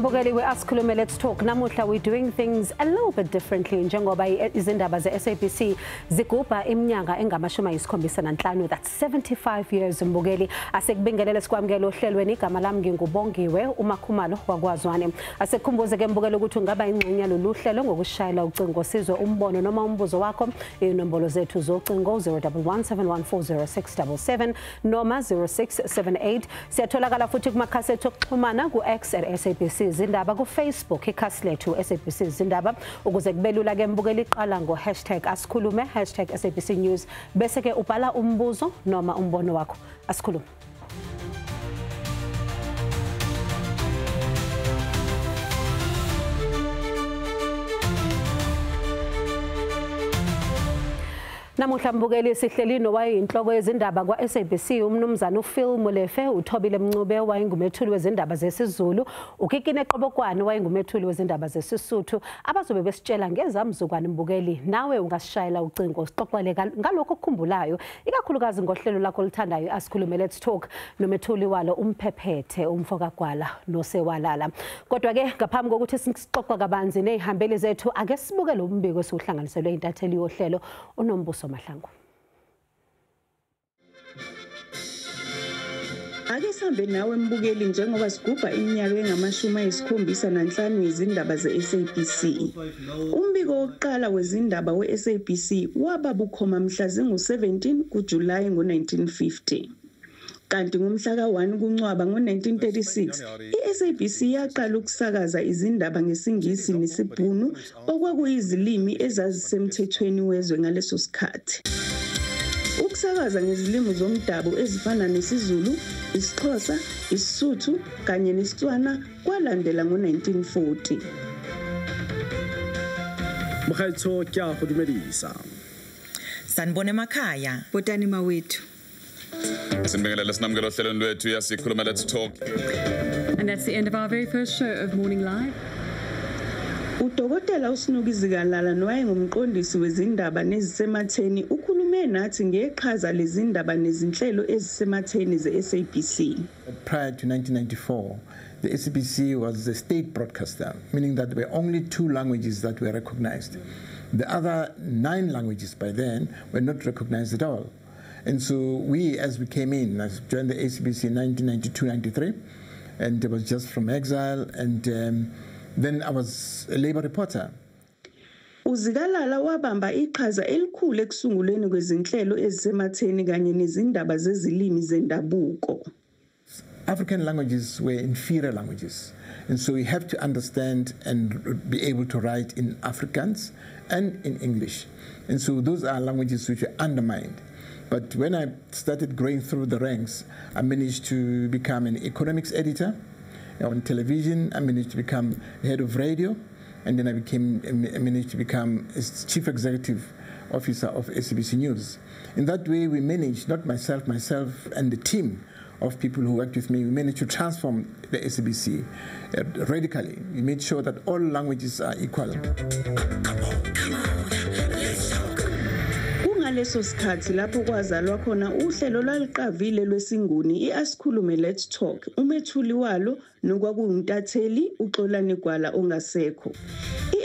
Mbogeli, we Asukhulume, let's talk. Namuhla, we're doing things a little bit differently. Njengoba izindaba ze-SABC zigubha iminyaka engama-75, that's 75 years. Mbogeli, asekubingelele sikwamukela ohlelweni. Igama lami ngingubongiwe uMakhumalo wakwaZwane. Asekukhumbuze ke Mbogeli ukuthi ungaba ingxenye lolu hlelo ngokushayela ucingo sizwe umbono noma umbuzo wakho. Inombolo zethu zocingo 011-714-0677 noma 0678. Siyatholakala futhi kumakhasi ethu okuxhumana ku-X at SABC Izindaba, ku Facebook ikhasi lethu SABC Izindaba, ukuze kubelula ke Mbogeli iqala ngo #Asukhulume #SABC News bese ke ubhala umbuzo noma umbono wakho. Asukhulume. Namuhla Mbogeli sihleli nowayinhloko yezindaba kwa SABC umnumzana uPhil Molefe, uThobile Mncube wayengumethuli wezindaba zesiZulu, uKikine Qobokwane wayengumethuli wezindaba zesisuthu, abazobe besitshela ngezamzukwane Mbogeli. Nawe ungasishayela ucingo sixoxele ngalokho okukhumbulayo, ikakhulukazi ngohlelo lakho lithandayo Asukhulume Let's Talk nomethuli walo umphephethe umfokagwala nosewalala. Kodwa ke ngaphambi kokuthi sixoxe kabanzi nezihambeli zethu, ake sibuke lo mbiko esiwuhlanganiselwe intatheli yohlelo uNombuso Mahlangu. Ake sihambe nawe Mbogeli njengoba sigubha iminyaka engama-75 izindaba ze-SABC. Umbiko wokuqala wezindaba we-SABC waba bukhoma mhla zingu-17 kuJulayi ngo-1950. Kanti ngomhla ka-1 kuNcwaba ngo-1936, i-SABC yaqala ukusakaza izindaba ngesingisi nesibhunu okwakuyizilimi ezazisemthethweni wezwe ngaleso sikhathi. Ukusakaza ngezilimi zomdabu ezifana nesiZulu, isiXhosa, isiSuthu kanye nesiTswana kwalandela ngo-1940. Mokgaitsho ke a go dumedisa. Sanibona emakhaya. Botani mawethu. Sinibingelele sinamukela ohlelweni lwethu yasikhuluma Let's Talk. And that's the end of our very first show of Morning Live. Udokotela uSinukizikalala nowayengumqondisi wezindaba nezisematheni ukhulume nathi ngeqhaza lezindaba nezinhlelo ezisematheni ze-SABC. Prior to 1994, the SABC was a state broadcaster, meaning that there were only 2 languages that were recognized. The other 9 languages by then were not recognized at all. And so we, as we came in, I joined the SABC in 1992-93, and I was just from exile, and then I was a labor reporter. Uzikalala wabamba iqhaza elikhulu ekusungulweni kwezinhlelo ezisematheni kanye nezindaba zezilimi zendabuko. African languages were inferior languages, and so we have to understand and be able to write in Afrikaans and in English. And so those are languages which were undermined. But when I started growing through the ranks, I managed to become an economics editor. On television, I managed to become head of radio, and then I managed to become chief executive officer of SABC News. In that way, we managed, not myself and the team of people who worked with me, we managed to transform the SABC radically. We made sure that all languages are equal. Ngaleso sikhathi lapho kwazalwa khona uhlelo lwaliqavile lwesinguni iAsukhulume Let's Talk, umethuli walo nokwakuyintatheli uXolani Gwala ongasekho.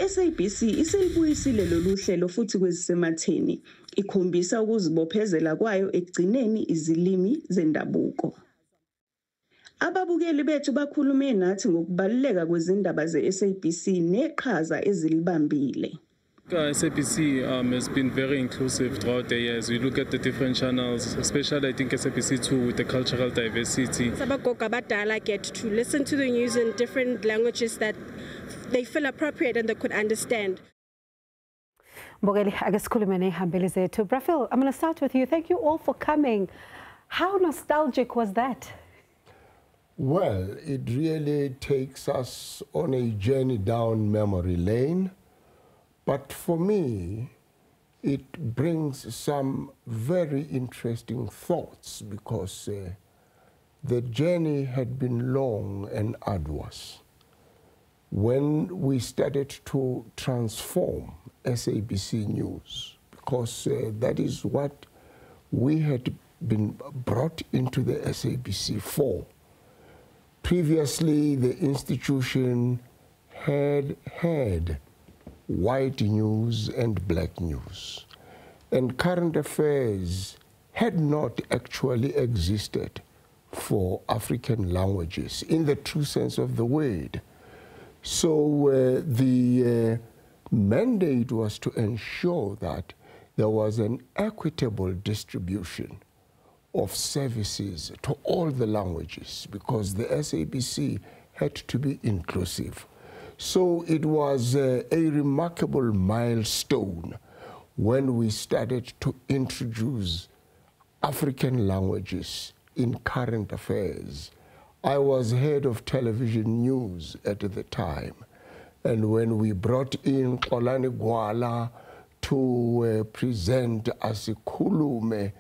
iSABC iselibuyisile lolu hlelo futhi kwezisematheni, ikhombisa ukuzibophezela kwayo ekugcineni izilimi zendabuko. Ababukeli bethu bakhulume nathi ngokubaluleka kwezindaba ze-SABC neqhaza ezilibambile. SABC has been very inclusive throughout the years. We look at the different channels, especially I think SABC2 with the cultural diversity. Sabagoga badala get to listen to the news in different languages that they feel appropriate and they could understand. Mbogeli, ake sikhulume nezihambeli zethu. Brafil, I'm going to start with you. Thank you all for coming. How nostalgic was that? Well, it really takes us on a journey down memory lane. But for me, it brings some very interesting thoughts because the journey had been long and arduous. When we started to transform SABC News, because that is what we had been brought into the SABC for, Previously, the institution had white news and black news, and current affairs had not actually existed for African languages in the true sense of the word. So the mandate was to ensure that there was an equitable distribution of services to all the languages, because the SABC had to be inclusive. So it was a remarkable milestone when we started to introduce African languages in current affairs. I was head of television news at the time, and when we brought in Xolani Gwala to present Asukhulume,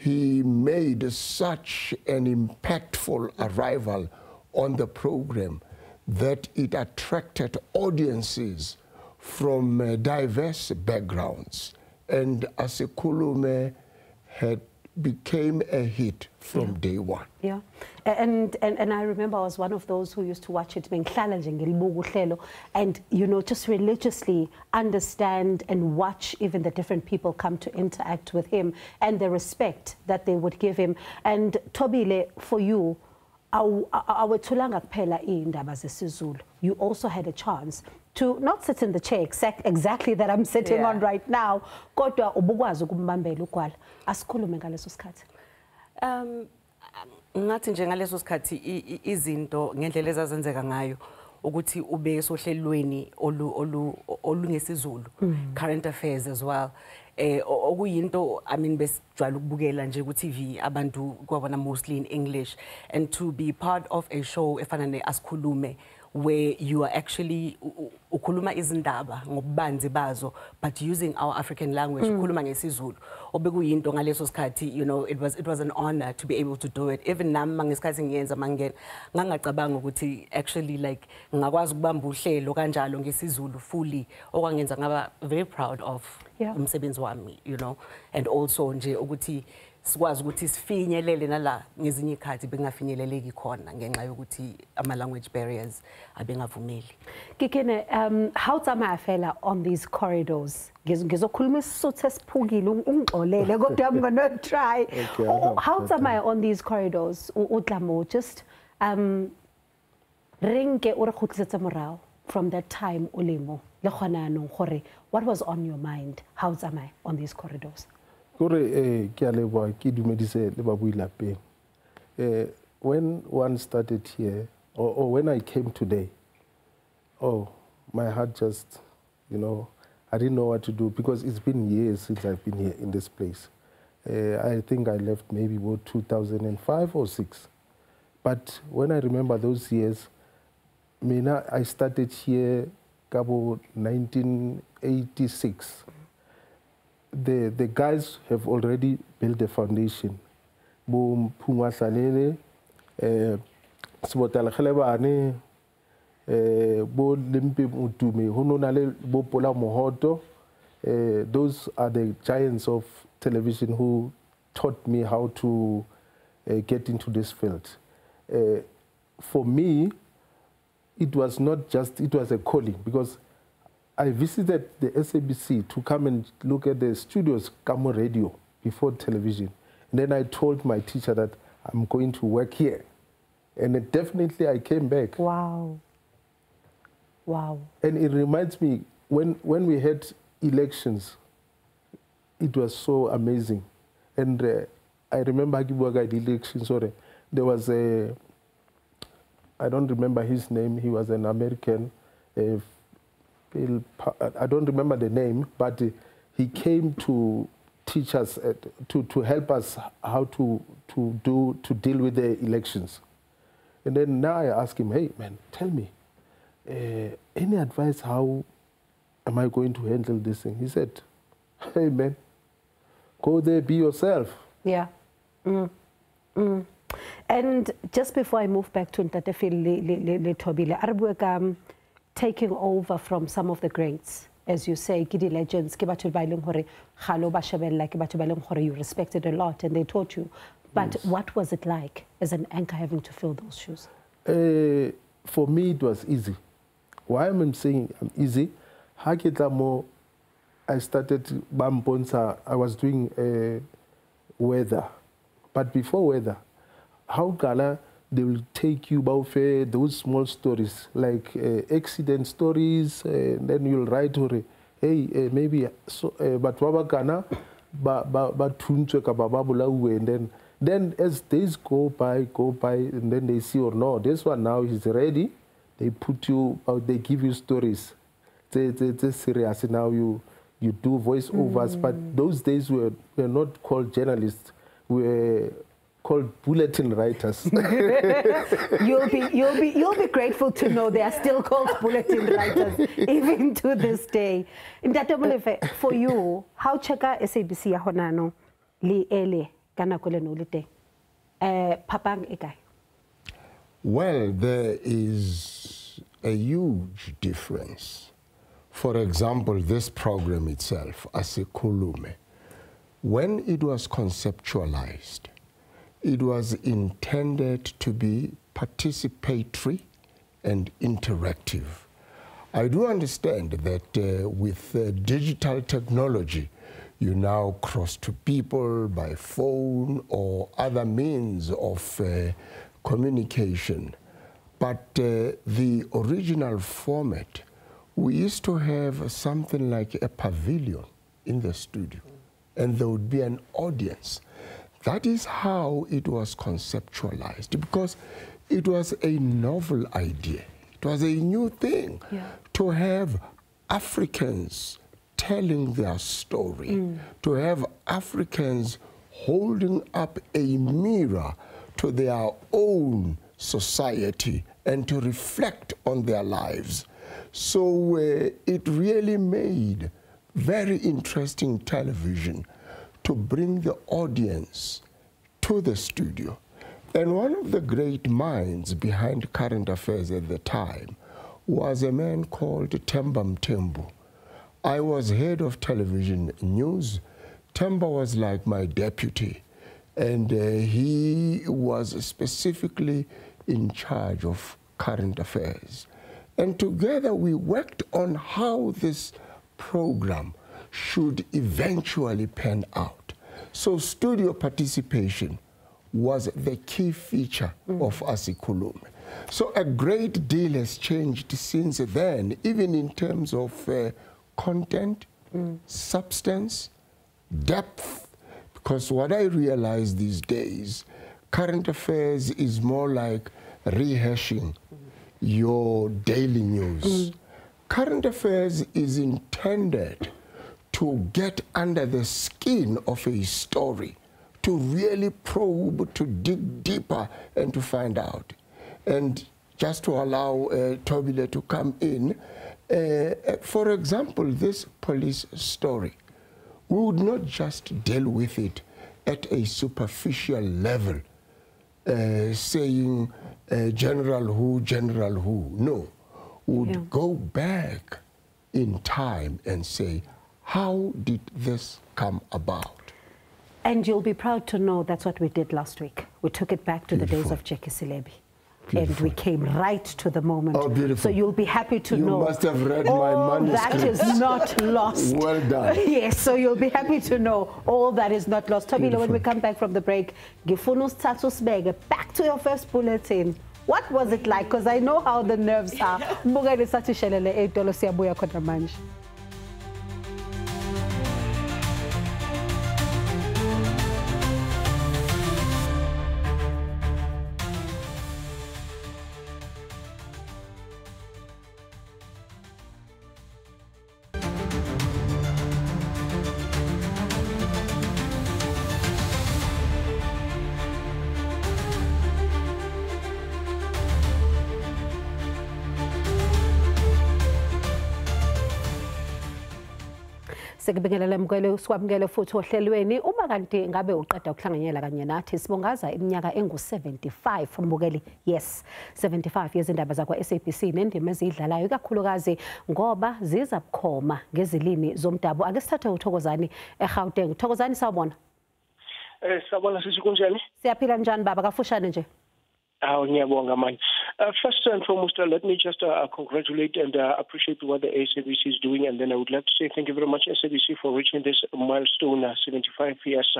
he made such an impactful arrival on the program that it attracted audiences from diverse backgrounds, and Asukhulume became a hit from day one. Yeah, and I remember I was one of those who used to watch it, and you know, just religiously understand and watch even the different people come to interact with him and the respect that they would give him. And Thobile, for you, you also had a chance to not sit in the chair exactly that I'm sitting on right now, kodwa ubukwazi ukumbambela uGwala. Asikhulume ngaleso sikhathi. Ngathi nje ngaleso sikhathi izinto ngendlela ezazenzeka ngayo ukuthi ube esohlelweni olungesiZulu, current affairs as well. Okuyinto, I mean, besijwayele ukubukela nje ku TV abantu kwabona mostly in English, and to be part of a show efana ne Asukhulume, where you are actually ukhuluma izindaba ngobubanzi bazo, but using our African language, ukhuluma ngesiZulu. Obekuyinto ngaleso sikhathi, you know, it was an honor to be able to do it. Even nami mangesikhathi ngiyenza mangena ngangacabanga ukuthi actually like ngakwazi ukubamba uhlelo kanjalo ngesiZulu fully, okwangenza ngaba very proud of umsebenzi wami, you know, and also nje ukuthi sikwazi ukuthi sifinyelele nala ngezinye ikhathi bengafinyeleleki khona ngenxa yokuthi ama language barriers abengavumeli. Kikene, how tsamaya fela on these corridors? Ngizokhuluma isisuthu esiphukile ungixolele kodwa I'm going to try. How tsamaya on these corridors? Utlamo just rinke o re khutletsa morao from that time olemo le khona no gore what was on your mind? How tsamaya on these corridors? When one started here, or when I came today, oh, my heart just, you know, I didn't know what to do, because it's been years since I've been here in this place. I think I left maybe about 2005 or 6. But when I remember those years, I started here about 1986. The guys have already built a foundation. Bo Pungasanele, Sibotala Khelebane, Bo Limpi Mutume, Hononale Bo Pola Mohoto. Those are the giants of television who taught me how to get into this field. For me, it was not just, it was a calling, because I visited the SABC to come and look at the studios, Kamo Radio, before television. And then I told my teacher that I'm going to work here. And definitely I came back. Wow. Wow. And it reminds me, when we had elections, it was so amazing. And I remember the election, sorry, there was a, I don't remember his name, he was an American, I don't remember the name, but he came to teach us, to help us how to deal with the elections. And then now I ask him, hey man, tell me, any advice, how am I going to handle this thing? He said, hey man, go there, be yourself. Yeah. And just before I move back to Ntatefile Thobile, taking over from some of the greats, as you say, Kidi legends, you respected a lot and they taught you. But yes, what was it like as an anchor having to fill those shoes? For me, it was easy. Why am I saying easy? I started I was doing weather. But before weather, how Ghana, they will take you about those small stories, like accident stories, and then you'll write, hey, maybe, so, but Ghana, and then as days go by, and then they see, or no, this one now is ready, they put you, they give you stories. It's serious. Now you do voiceovers, but those days were not called journalists. We were called bulletin writers. You'll be grateful to know they are still called bulletin writers even to this day. For you, how cheka SABC ya honano li ele kana kole no lite papang ekai? Well, there is a huge difference. For example, this program itself, Asukhulume, when it was conceptualized, it was intended to be participatory and interactive. I do understand that with digital technology, you now cross to people by phone or other means of communication. But the original format, we used to have something like a pavilion in the studio, and there would be an audience. That is how it was conceptualized, because it was a novel idea. It was a new thing to have Africans telling their story, to have Africans holding up a mirror to their own society and to reflect on their lives. So it really made very interesting television to bring the audience to the studio. And one of the great minds behind current affairs at the time was a man called Themba Mthembu. I was head of television news. Themba was like my deputy, and he was specifically in charge of current affairs. And together we worked on how this program should eventually pan out. So studio participation was the key feature of Asukhulume. So a great deal has changed since then, even in terms of content, substance, depth, because what I realize these days, current affairs is more like rehashing your daily news. Current affairs is intended to get under the skin of a story, to really probe, to dig deeper, and to find out. And just to allow Tobile to come in, for example, this police story, we would not just deal with it at a superficial level, saying general who. No, we would go back in time and say, how did this come about? And you'll be proud to know that's what we did last week. We took it back to the days of Jackie Silebi. And we came right to the moment. Oh, beautiful. So you'll be happy to know. You must have read my manuscript. That is not lost. Well done. Yes, so you'll be happy to know all that is not lost. Tobile, when we come back from the break, back to your first bulletin. What was it like? Because I know how the nerves are. Sekubingelela mkwele sikwamukele futhi ohlelweni uma kanti ngabe uqeda ukuhlanganyela kanye nathi sibongaza iminyaka engu75 mbukeli. Yes, 75 yezindaba zakwa SABC nendima ezidlalayo ikakhulukazi ngoba ziza bukhoma ngezilimi zomdabu. Ake sithathe uThokozani eGauteng. Thokozani sawubona? Sawubona sisi kunjani? Siyaphila njani baba kafushane nje? Ngiyabonga man. First and foremost, let me just congratulate and appreciate what the SABC is doing, and then I would like to say thank you very much, SABC, for reaching this milestone, 75 years,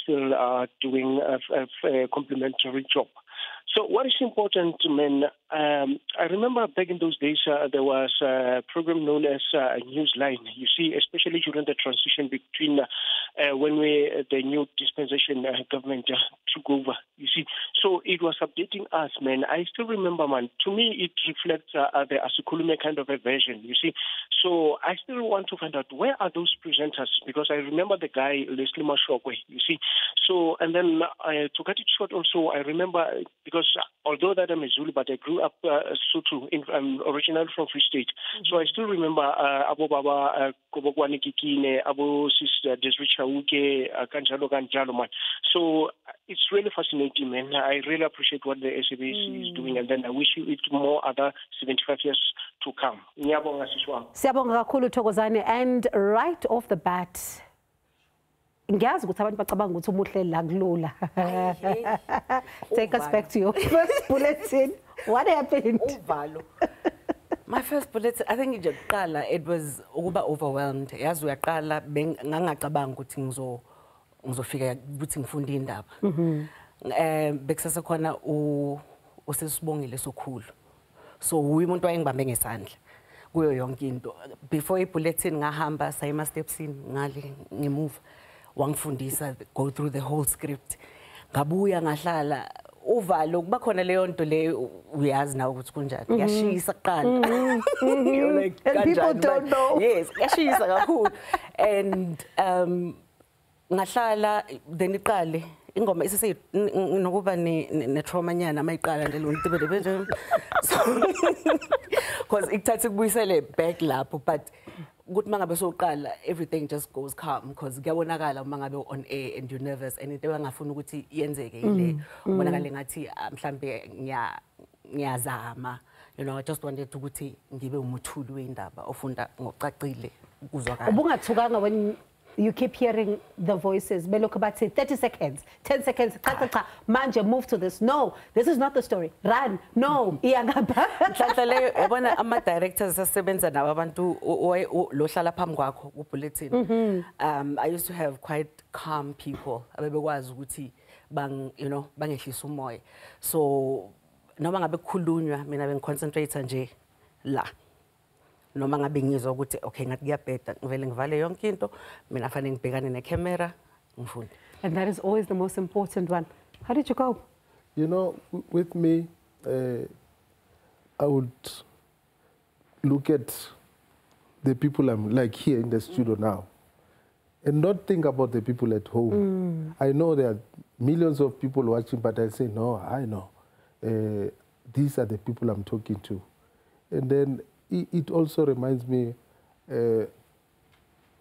still doing a complimentary job. So what is important, man, I remember back in those days, there was a program known as Newsline. You see, especially during the transition between when the new dispensation government took over, you see. So it was updating us, man. I still remember, man, to me it reflects the Asukhulume kind of a version, you see. So I still want to find out, where are those presenters? Because I remember the guy, Leslie Mashokwe, you see. So, and then to cut it short also, I remember, because although that I'm a Zulu, but I grew up Sotho, I'm originally from Free State. So I still remember Abo Baba Kobokwane Kikine, Abo Sister Desri Chauke, Kanjalo Kanjalo, man. So it's really fascinating, man. I really appreciate what the SABC is doing, and then I wish you it more other 75 years to come. Ngiyabonga siswami. Siyabonga kakhulu Thokozane, and right off the bat, ngiyazi ukuthi abantu bacabanga ukuthi umuhle la kulula. Take us back to your first bulletin. What happened? Uvalo. My first bulletin, I think it was overwhelmed. Yazi uyaqala ngangacabanga ukuthi ngizofika ukuthi ngifunde indaba. Bekusasa khona usesibongile sokhulu. So umuntu wayengibambe ngesandla kuyo yonke into. Before ibulletin ngahamba sayima stepsini ngale ngemuva. Wangifundisa, go through the whole script. Ngabuya ngahlala uvalo kuba khona leyo nto leyo uyazi nawe ukuthi kunjani. Yashisa kuqala. You're like, and people don't know. Yes, yashisa kakhulu. And ngahlala then iqale ingoma isese nokuba ne trauma nyana mayiqala nje lo ntibele. Because ikuthatha kubuyisele back lapho, but good mangabe soqala everything just goes calm, because kuyabonakala mangabe on air and you're nervous and into engafuna ukuthi yenzeke ile ubonakala ngathi mhlambe ngiyazama, you know. I just wanted ukuthi ngibe umuthuli weindaba ofunda ngokucacile ukuzwakala. Ubungathukanga when you keep hearing the voices belokhu bathi 30 seconds 10 seconds cha manje move to this, no, this is not the story, run, no, iyangapha. Mhlawumbe leyo yabona ama directors asebenza nabo abantu lo hlala phambi kwakho ku bulletin. I used to have quite calm people abebekwazi ukuthi bangehlisa umoya. So noma ngabe kukhulunywa mina bengiconcentrate nje la, noma ngabe ngizwa ukuthi okay ngathi kuyabheda ngivele ngivale yonke into, mina fanele ngibhekane necamera ngifunde. And that is always the most important one. How did you cope? You know, with me, I would look at the people I'm like here in the studio now and not think about the people at home. I know there are millions of people watching, but I say, no, I know. These are the people I'm talking to. And then it also reminds me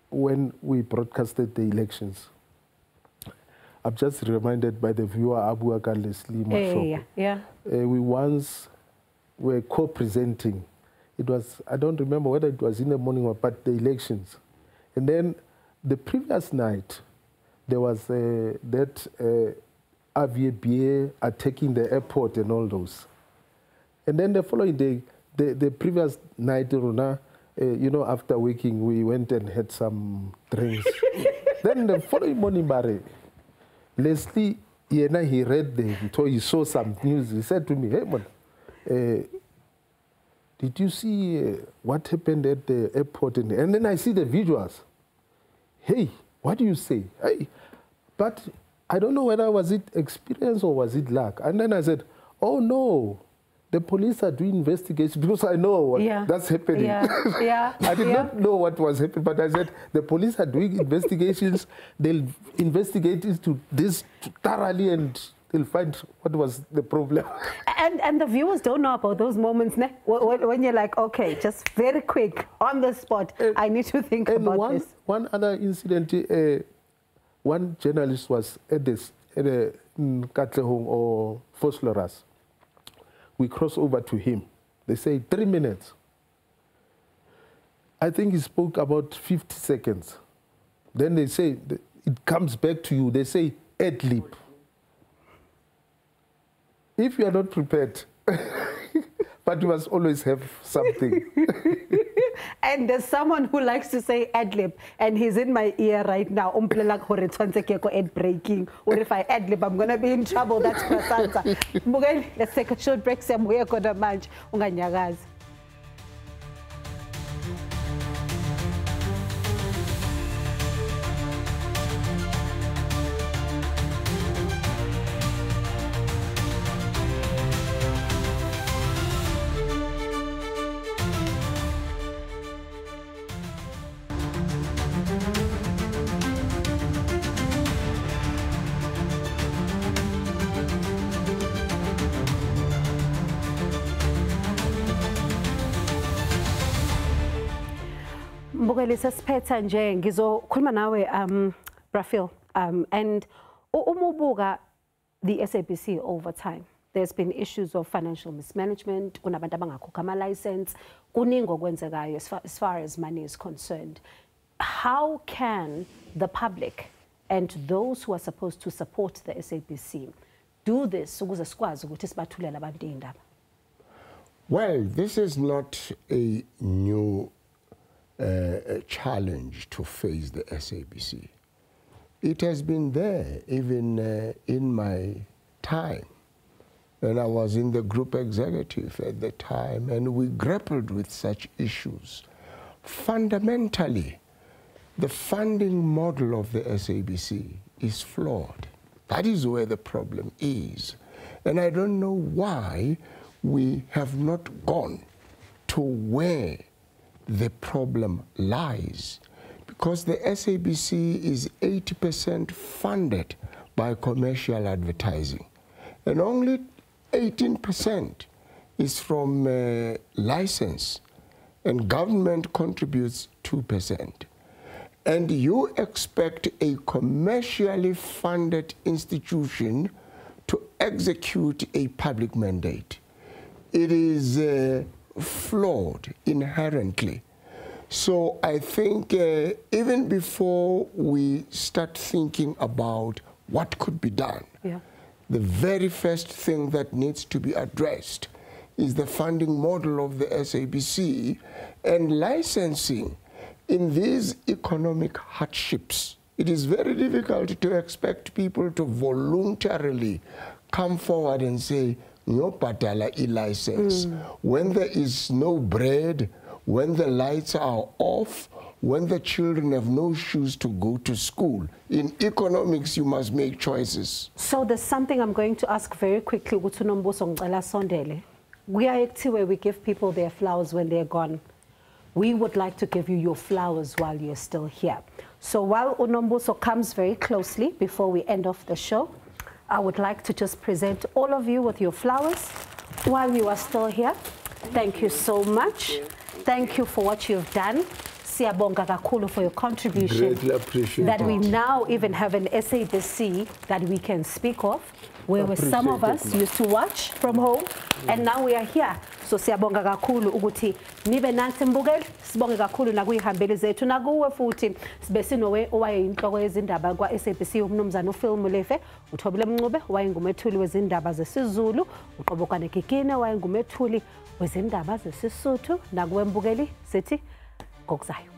when we broadcasted the elections. I'm just reminded by the viewer Abu Akar Leslie Mashoko. We once were co-presenting. It was, I don't remember whether it was in the morning or but the elections. And then the previous night, there was that AVBA attacking the airport and all those. And then the following day, the previous night, you know, after waking, we went and had some drinks. Then the following morning, Barry, Leslie, he read he saw some news. He said to me, hey, man, did you see what happened at the airport? And then I see the visuals. Hey, what do you say? Hey, but I don't know whether was it experience or was it luck. And then I said, oh, no. The police are doing investigations because I know what that's happening. I did not know what was happening, but I said the police are doing investigations. They'll investigate into this thoroughly and they'll find what was the problem. And the viewers don't know about those moments when you're like, okay, just very quick on the spot. I need to think about this. One other incident, one journalist was at Katlehong or Fosloras. We cross over to him. They say 3 minutes. I think he spoke about 50 seconds. Then they say, it comes back to you. They say, ad lib. if you are not prepared, but you must always have something. And there's someone who likes to say ad-lib, and he's in my ear right now. Breaking. Or if I ad-lib, I'm going to be in trouble. That's Prasansa. Let's take a short break. Mbukeli sesiphetha nje ngizokhuluma nawe Brafil and umubuka the SABC over time. There's been issues of financial mismanagement, kunabantu abangakhokha ama license, kuningi okwenzekayo as far as money is concerned. How can the public and those who are supposed to support the SABC do this ukuze sikwazi ukuthi sibathulele abantu indaba? Well, this is not a new challenge to face the SABC. It has been there even in my time. And I was in the group executive at the time, and we grappled with such issues. Fundamentally, the funding model of the SABC is flawed. That is where the problem is. And I don't know why we have not gone to where the problem lies, because the SABC is 80% funded by commercial advertising, and only 18% is from license, and government contributes 2%. And you expect a commercially funded institution to execute a public mandate. It is flawed inherently. So I think even before we start thinking about what could be done, the very first thing that needs to be addressed is the funding model of the SABC and licensing. In these economic hardships, it is very difficult to expect people to voluntarily come forward and say, no patala e-license. When there is no bread, when the lights are off, when the children have no shoes to go to school. In economics, you must make choices. So there's something I'm going to ask very quickly. We give people their flowers when they're gone. We would like to give you your flowers while you're still here. So while Unombuso comes very closely before we end off the show, I would like to just present all of you with your flowers while you are still here. Thank you so much. Thank you for what you've done. Siyabonga kakhulu for your contribution. Greatly appreciate that we now even have an SABC that we can speak of, where some of us used to watch from home, and now we are here. So siyabonga kakhulu ukuthi nibe nansi mbukeli, sibonge kakhulu nakuyihambeli zethu nakuwe futhi sibesinowe owayinhloko yezindaba kwa SABC umnumzana uFilm Lefe, uThobile Mncube wayengumethuli wezindaba zesiZulu, uQobokwane Gigine wayengumethuli wezindaba zesiSotho, nakuwe mbukeli sithi ngokuzayo.